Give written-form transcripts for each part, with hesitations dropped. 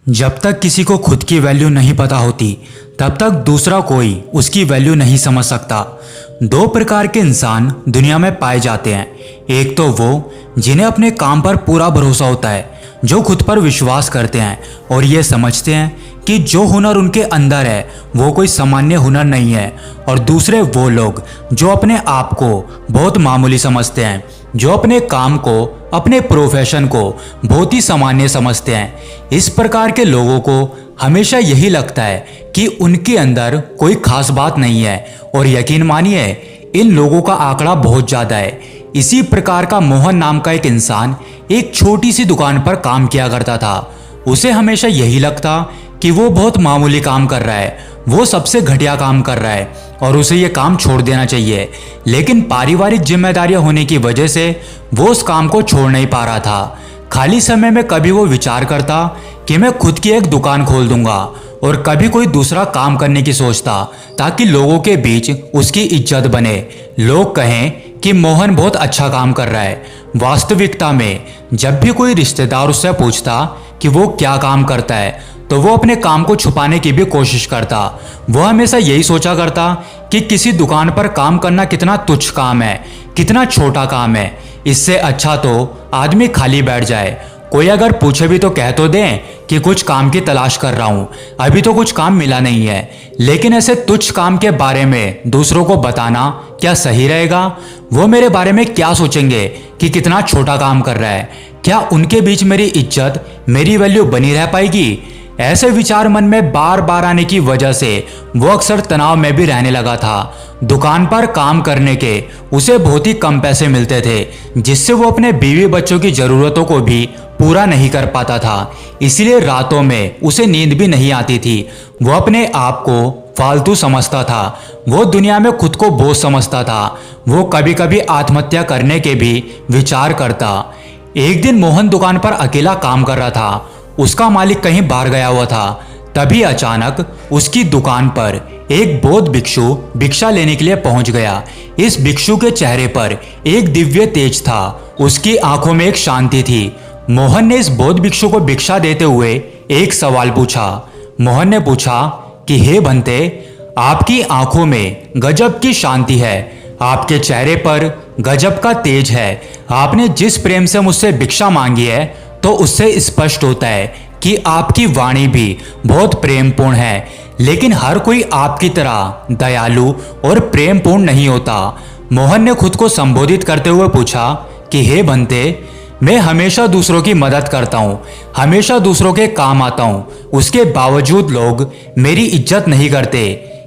जब तक किसी को खुद की वैल्यू नहीं पता होती तब तक दूसरा कोई उसकी वैल्यू नहीं समझ सकता। दो प्रकार के इंसान दुनिया में पाए जाते हैं। एक तो वो जिन्हें अपने काम पर पूरा भरोसा होता है, जो खुद पर विश्वास करते हैं और ये समझते हैं कि जो हुनर उनके अंदर है वो कोई सामान्य हुनर नहीं है। और दूसरे वो लोग जो अपने आप को बहुत मामूली समझते हैं, जो अपने काम को, अपने प्रोफेशन को बहुत ही सामान्य समझते हैं। इस प्रकार के लोगों को हमेशा यही लगता है कि उनके अंदर कोई खास बात नहीं है, और यकीन मानिए इन लोगों का आंकड़ा बहुत ज़्यादा है। इसी प्रकार का मोहन नाम का एक इंसान एक छोटी सी दुकान पर काम किया करता था। उसे हमेशा यही लगता कि वो बहुत मामूली काम कर रहा है, वो सबसे घटिया काम कर रहा है और उसे ये काम छोड़ देना चाहिए। लेकिन पारिवारिक जिम्मेदारियां होने की वजह से वो उस काम को छोड़ नहीं पा रहा था। खाली समय में कभी वो विचार करता कि मैं खुद की एक दुकान खोल दूंगा, और कभी कोई दूसरा काम करने की सोचता ताकि लोगों के बीच उसकी इज्जत बने, लोग कहें कि मोहन बहुत अच्छा काम कर रहा है। वास्तविकता में जब भी कोई रिश्तेदार उससे पूछता कि वो क्या काम करता है तो वो अपने काम को छुपाने की भी कोशिश करता। वो हमेशा यही सोचा करता कि किसी दुकान पर काम करना कितना तुच्छ काम है, कितना छोटा काम है। इससे अच्छा तो आदमी खाली बैठ जाए। कोई अगर पूछे भी तो कह तो दें कि कुछ काम की तलाश कर रहा हूं, अभी तो कुछ काम मिला नहीं है। लेकिन ऐसे तुच्छ काम के बारे में दूसरों को बताना क्या सही रहेगा? वो मेरे बारे में क्या सोचेंगे कि कितना छोटा काम कर रहा है? क्या उनके बीच मेरी इज्जत, मेरी वैल्यू बनी रह पाएगी? ऐसे विचार मन में बार बार आने की वजह से वो अक्सर तनाव में भी रहने लगा था। दुकान पर काम करने के उसे बहुत ही कम पैसे मिलते थे, जिससे वो अपने बीवी बच्चों की जरूरतों को भी पूरा नहीं कर पाता था। इसलिए रातों में उसे नींद भी नहीं आती थी। वो अपने आप को फालतू समझता था, वो दुनिया में खुद को बोझ समझता था। वो कभी कभी आत्महत्या करने के भी विचार करता। एक दिन मोहन दुकान पर अकेला काम कर रहा था। उसका मालिक कहीं बाहर गया हुआ था। तभी अचानक उसकी दुकान पर एक बौद्ध भिक्षु भिक्षा लेने के लिए पहुंच गया। इस भिक्षु के चेहरे पर एक दिव्य तेज था, उसकी आंखों में एक शांति थी। मोहन ने इस बौद्ध भिक्षु को भिक्षा देते हुए एक सवाल पूछा। मोहन ने पूछा कि हे बंते, आपकी आंखों में गजब की शांति है, आपके चेहरे पर गजब का तेज है। आपने जिस प्रेम से मुझसे भिक्षा मांगी है तो उससे स्पष्ट होता है कि आपकी वाणी भी बहुत प्रेमपूर्ण है। लेकिन हर कोई आपकी तरह दयालु और प्रेमपूर्ण नहीं होता। मोहन ने खुद को संबोधित करते हुए पूछा कि हे बंते, मैं हमेशा दूसरों की मदद करता हूँ, हमेशा दूसरों के काम आता हूँ, उसके बावजूद लोग मेरी इज्जत नहीं करते।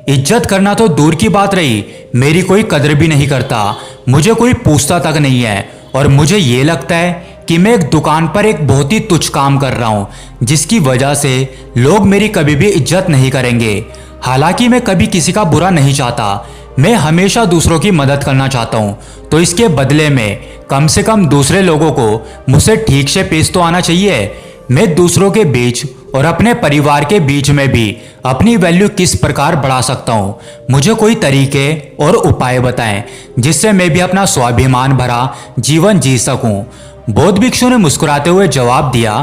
इज्जत करना तो दूर की बात रही, मेरी कोई कदर भी नहीं करता, मुझे कोई पूछता तक नहीं है। और मुझे ये लगता है कि मैं एक दुकान पर एक बहुत ही तुच्छ काम कर रहा हूँ, जिसकी वजह से लोग मेरी कभी भी इज्जत नहीं करेंगे। हालांकि मैं कभी किसी का बुरा नहीं चाहता, मैं हमेशा दूसरों की मदद करना चाहता हूँ। तो इसके बदले में कम से कम दूसरे लोगों को मुझसे ठीक से पेश तो आना चाहिए। मैं दूसरों के बीच और अपने परिवार के बीच में भी अपनी वैल्यू किस प्रकार बढ़ा सकता हूँ? मुझे कोई तरीके और उपाय बताएं जिससे मैं भी अपना स्वाभिमान भरा जीवन जी सकूं। बौद्ध भिक्षु ने मुस्कुराते हुए जवाब दिया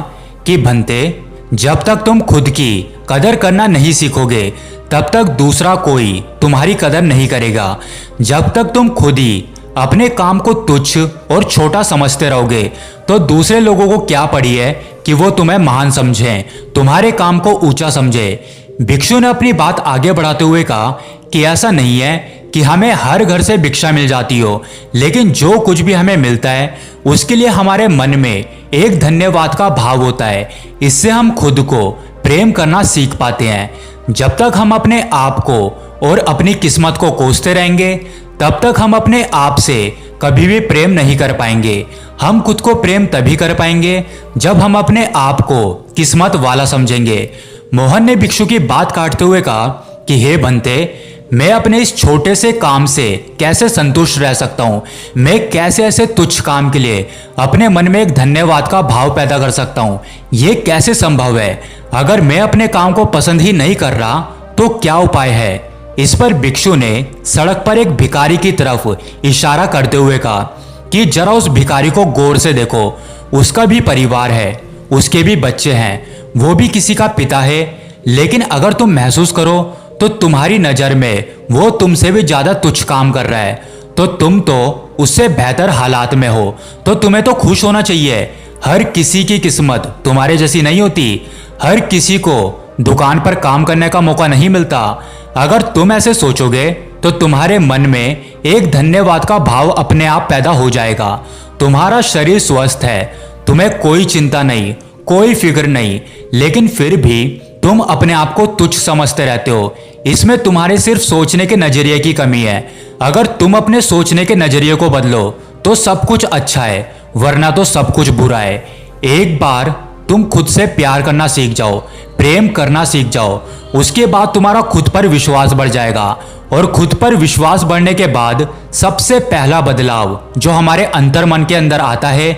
कि भंते, जब तक तुम खुद की कदर करना नहीं सीखोगे तब तक दूसरा कोई तुम्हारी कदर नहीं करेगा। जब तक तुम खुद ही अपने काम को तुच्छ और छोटा समझते रहोगे तो दूसरे लोगों को क्या पड़ी है कि वो तुम्हें महान समझें, तुम्हारे काम को ऊंचा समझे। भिक्षु ने अपनी बात आगे बढ़ाते हुए कहा कि ऐसा नहीं है कि हमें हर घर से भिक्षा मिल जाती हो, लेकिन जो कुछ भी हमें मिलता है उसके लिए हमारे मन में एक धन्यवाद का भाव होता है। इससे हम खुद को प्रेम करना सीख पाते हैं। जब तक हम अपने आप को और अपनी किस्मत को कोसते रहेंगे तब तक हम अपने आप से कभी भी प्रेम नहीं कर पाएंगे। हम खुद को प्रेम तभी कर पाएंगे जब हम अपने आप को किस्मत वाला समझेंगे। मोहन ने भिक्षु की बात काटते हुए कहा कि हे बंते, मैं अपने इस छोटे से काम से कैसे संतुष्ट रह सकता हूँ? मैं कैसे ऐसे तुच्छ काम के लिए अपने मन में एक धन्यवाद का भाव पैदा कर सकता हूँ? ये कैसे संभव है? अगर मैं अपने काम को पसंद ही नहीं कर रहा तो क्या उपाय है? इस पर भिक्षु ने सड़क पर एक भिखारी की तरफ इशारा करते हुए कहा कि जरा उस भिखारी को गौर से देखो, उसका भी परिवार है, उसके भी बच्चे हैं, वो भी किसी का पिता है, लेकिन अगर तुम महसूस करो तो तुम्हारी नज़र में वो तुमसे भी ज़्यादा तुच्छ काम कर रहा है, तो तुम तो उससे बेहतर हालात में हो, तो तुम्हें तो खुश होना चाहिए। हर किसी की किस्मत तुम्हारे जैसी नहीं होती। हर किसी को दुकान पर काम करने का मौका नहीं मिलता। अगर तुम ऐसे सोचोगे तो तुम्हारे मन में एक धन्यवाद का भाव अपने आप पैदा हो जाएगा। तुम्हारा शरीर स्वस्थ है, तुम्हें कोई चिंता नहीं, कोई फिक्र नहीं, लेकिन फिर भी तुम अपने आप को तुच्छ समझते रहते हो। इसमें तुम्हारे सिर्फ सोचने के नजरिए की कमी है। अगर तुम अपने सोचने के नजरिए को बदलो तो सब कुछ अच्छा है, वरना तो सब कुछ बुरा है। एक बार तुम खुद से प्यार करना सीख जाओ, प्रेम करना सीख जाओ, उसके बाद तुम्हारा खुद पर विश्वास बढ़ जाएगा। और खुद पर विश्वास बढ़ने के बाद सबसे पहला बदलाव जो हमारे अंतर मन के अंदर आता है,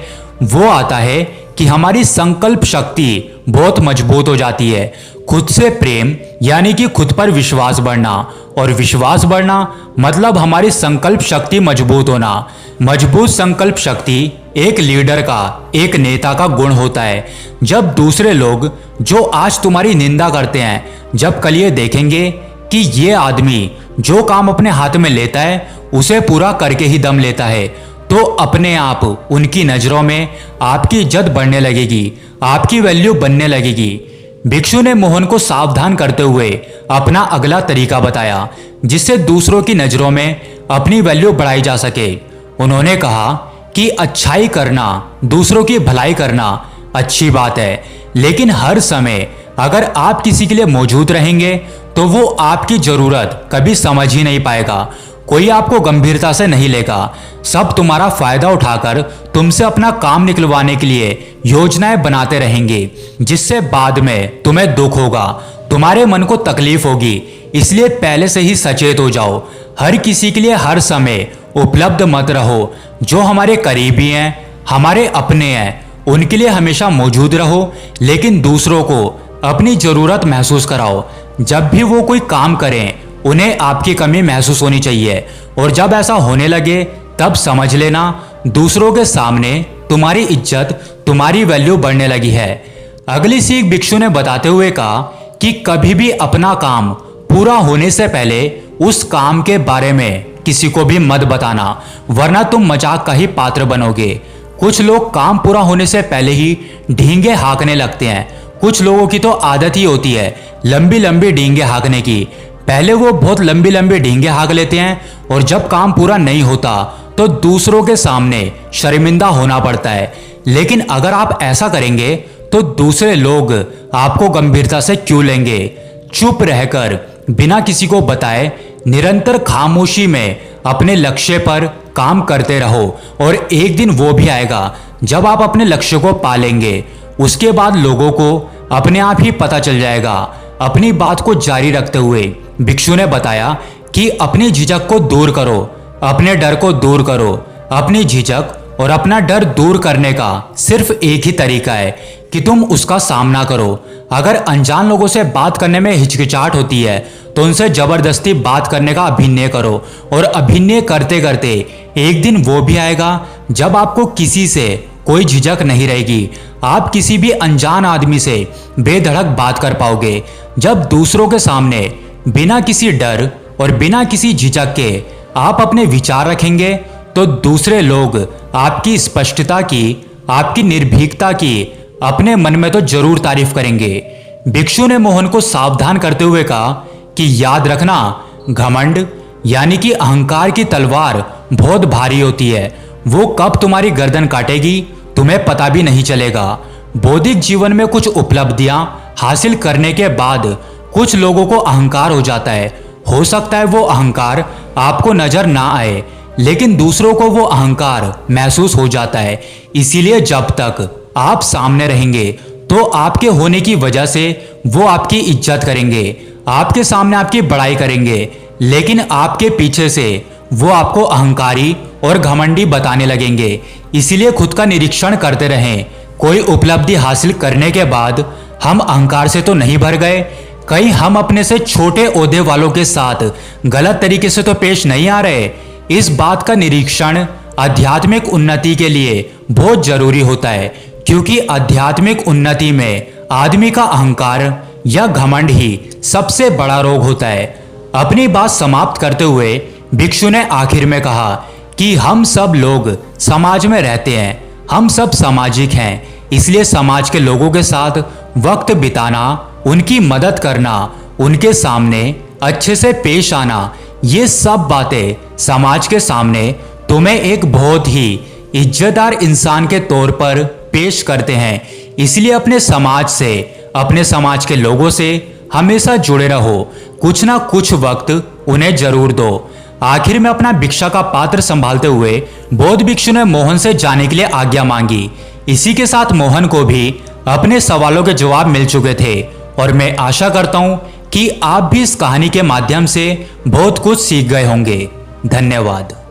वो आता है कि हमारी संकल्प शक्ति बहुत मजबूत हो जाती है। खुद से प्रेम यानी कि खुद पर विश्वास बढ़ना, और विश्वास बढ़ना मतलब हमारी संकल्प शक्ति मजबूत होना। मजबूत संकल्प शक्ति एक लीडर का, एक नेता का गुण होता है। जब दूसरे लोग जो आज तुम्हारी निंदा करते हैं, जब कल ये देखेंगे कि ये आदमी जो काम अपने हाथ में लेता है उसे पूरा करके ही दम लेता है, तो अपने आप उनकी नजरों में आपकी इज्जत बढ़ने लगेगी, आपकी वैल्यू बनने लगेगी। भिक्षु ने मोहन को सावधान करते हुए अपना अगला तरीका बताया, जिससे दूसरों की नजरों में अपनी वैल्यू बढ़ाई जा सके। उन्होंने कहा कि अच्छाई करना, दूसरों की भलाई करना अच्छी बात है, लेकिन हर समय अगर आप किसी के लिए मौजूद रहेंगे तो वो आपकी जरूरत कभी समझ ही नहीं पाएगा। कोई आपको गंभीरता से नहीं लेगा। सब तुम्हारा फायदा उठाकर तुमसे अपना काम निकलवाने के लिए योजनाएं बनाते रहेंगे, जिससे बाद में तुम्हें दुख होगा, तुम्हारे मन को तकलीफ होगी। इसलिए पहले से ही सचेत हो जाओ। हर किसी के लिए हर समय उपलब्ध मत रहो। जो हमारे करीबी हैं, हमारे अपने हैं, उनके लिए हमेशा मौजूद रहो, लेकिन दूसरों को अपनी जरूरत महसूस कराओ। जब भी वो कोई काम करें, उन्हें आपकी कमी महसूस होनी चाहिए, और जब ऐसा होने लगे तब समझ लेना दूसरों के सामने तुम्हारी इज्जत, तुम्हारी वैल्यू बढ़ने लगी है। अगली सीख भिक्षु ने बताते हुए कहा कि कभी भी अपना काम पूरा होने से पहले उस काम के बारे में किसी को भी मत बताना, वरना तुम मजाक का ही पात्र बनोगे। कुछ लोग काम पूरा होने से पहले ही ढींगे हाँकने लगते हैं। कुछ लोगों की तो आदत ही होती है लंबी लंबी डींगे हाँकने की। पहले वो बहुत लंबी लंबी डींगे हाँक लेते हैं, और जब काम पूरा नहीं होता तो दूसरों के सामने शर्मिंदा होना पड़ता है। लेकिन अगर आप ऐसा करेंगे तो दूसरे लोग आपको गंभीरता से क्यों लेंगे। चुप रहकर बिना किसी को बताए निरंतर खामोशी में अपने लक्ष्य पर काम करते रहो, और एक दिन वो भी आएगा जब आप अपने लक्ष्य को पा लेंगे। उसके बाद लोगों को अपने आप ही पता चल जाएगा। अपनी बात को जारी रखते हुए भिक्षु ने बताया कि अपनी झिझक को दूर करो, अपने डर को दूर करो। अपनी झिझक और अपना डर दूर करने का सिर्फ एक ही तरीका है कि तुम उसका सामना करो। अगर अनजान लोगों से बात करने में हिचकिचाहट होती है तो उनसे जबरदस्ती बात करने का अभिनय करो, और अभिनय करते करते एक दिन वो भी आएगा जब आपको किसी से कोई झिझक नहीं रहेगी। आप किसी भी अनजान आदमी से बेधड़क बात कर पाओगे। जब दूसरों के सामने बिना किसी डर और बिना किसी झिझक के आप अपने विचार रखेंगे तो दूसरे लोग आपकी स्पष्टता की, आपकी निर्भीकता की अपने मन में तो जरूर तारीफ करेंगे। भिक्षु ने मोहन को सावधान करते हुए कहा कि याद रखना, घमंड यानी कि अहंकार की तलवार बहुत भारी होती है। वो कब तुम्हारी गर्दन काटेगी तुम्हें पता भी नहीं चलेगा। बौद्धिक जीवन में कुछ उपलब्धियां हासिल करने के बाद कुछ लोगों को अहंकार हो जाता है। हो सकता है वो अहंकार आपको नजर ना आए, लेकिन दूसरों को वो अहंकार महसूस हो जाता है। इसीलिए जब तक आप सामने रहेंगे तो आपके होने की वजह से वो आपकी इज्जत करेंगे, आपके सामने आपकी बड़ाई करेंगे, लेकिन आपके पीछे से वो आपको अहंकारी और घमंडी बताने लगेंगे। इसीलिए खुद का निरीक्षण करते रहें। कोई उपलब्धि हासिल करने के बाद हम अहंकार से तो नहीं भर गए, कहीं हम अपने से छोटे ओहदे वालों के साथ गलत तरीके से तो पेश नहीं आ रहे। इस बात का निरीक्षण आध्यात्मिक उन्नति के लिए बहुत जरूरी होता है, क्योंकि आध्यात्मिक उन्नति में आदमी का अहंकार या घमंड ही सबसे बड़ा रोग होता है। अपनी बात समाप्त करते हुए भिक्षु ने आखिर में कहा कि हम सब लोग समाज में रहते हैं, हम सब सामाजिक हैं, इसलिए समाज के लोगों के साथ वक्त बिताना, उनकी मदद करना, उनके सामने अच्छे से पेश आना, ये सब बातें समाज के सामने तुम्हें एक बहुत ही इज्जतदार इंसान के तौर पर पेश करते हैं। इसलिए अपने समाज से, अपने समाज के लोगों से हमेशा जुड़े रहो, कुछ ना कुछ वक्त उन्हें जरूर दो। आखिर में अपना भिक्षा का पात्र संभालते हुए बौद्ध भिक्षु ने मोहन से जाने के लिए आज्ञा मांगी। इसी के साथ मोहन को भी अपने सवालों के जवाब मिल चुके थे और मैं आशा करता हूं कि आप भी इस कहानी के माध्यम से बहुत कुछ सीख गए होंगे। धन्यवाद।